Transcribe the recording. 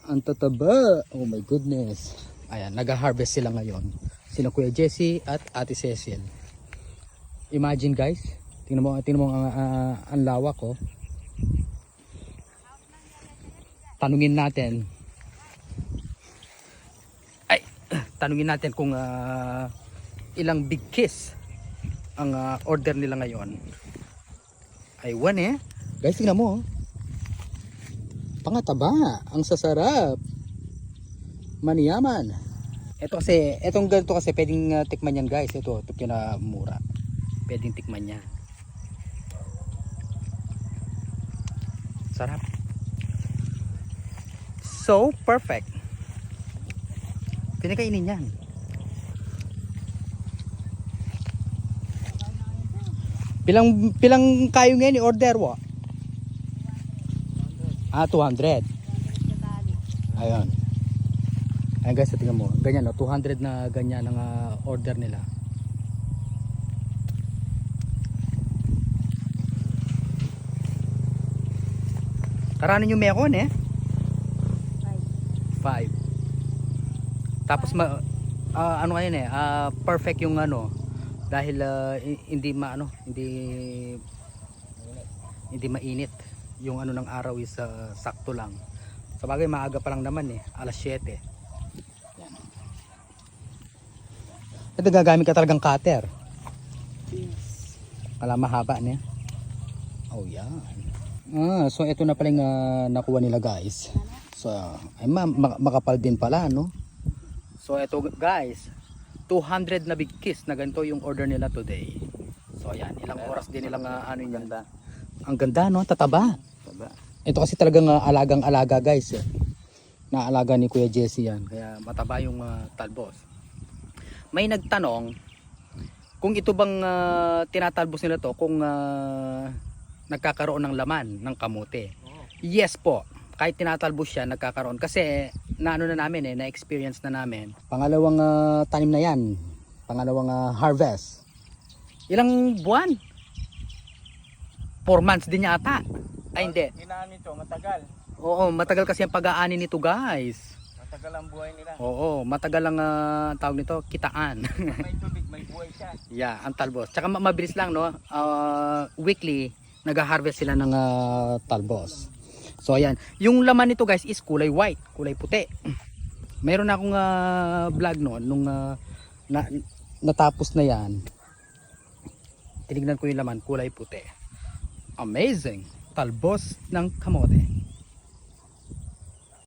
Ang tataba. Oh my goodness. Ayan, nag-harvest sila ngayon. Sila Kuya Jesse at Ate Cecil. Imagine guys. Tingnan mo ang lawak ko. Tanungin natin. Tanungin natin kung ilang big kiss ang order nila ngayon. Ay, guys, tingnan mo. Pangataba, ang sasarap. Maniyaman. Ito kasi, etong ganito kasi pwedeng tikman yan guys. Ito pinamura. Pwedeng tikman yan. Sarap. So perfect. Pinakainin yan. Pilang kayo ngayon i-order wo? 200. Ayun. Ayun guys, tingnan mo. Ganyan no, 200 na ganyan ang order nila. Karano yung mekon eh? 5. Tapos ano ngayon eh, perfect yung ano dahil hindi mainit. Yung ano ng araw is sakto lang. Sabagay maaga pa lang naman eh, alas 7. Yan. Ito gagamit ka talagang cutter. Yes. Kala mahaba niya. Oh yan. So ito na pala yung nakuha nila guys. So ay makapal din pala no. So ito guys, 200 na big kiss na ganito yung order nila today. So ayan, ilang oras din nilang ano yung ganda. Ang ganda no, tataba. Ito kasi talagang alagang-alaga guys. Naalaga ni Kuya Jesse yan. Kaya mataba yung talbos. May nagtanong kung ito bang tinatalbos nila to kung nagkakaroon ng laman ng kamote. Yes po. Kahit tinatalbos siya, nagkakaroon. Kasi naano na namin na-experience na namin. Pangalawang tanim na yan. Pangalawang harvest. Ilang buwan? 4 months din yata. Ay hindi. Inaani nito, matagal. Oo, matagal kasi ang pag-aani nito guys. Matagal ang buhay nila. Oo, matagal ang tawag nito, kitaan. May tubig, may buhay siya. Yeah, ang talbos. Tsaka mabilis lang no. Weekly nag-harvest sila ng talbos. So ayan, yung laman nito guys is kulay white, kulay puti. Mayroon na akong vlog noon nung natapos na yan. Tinignan ko yung laman, kulay puti. Amazing! Talbos ng kamote.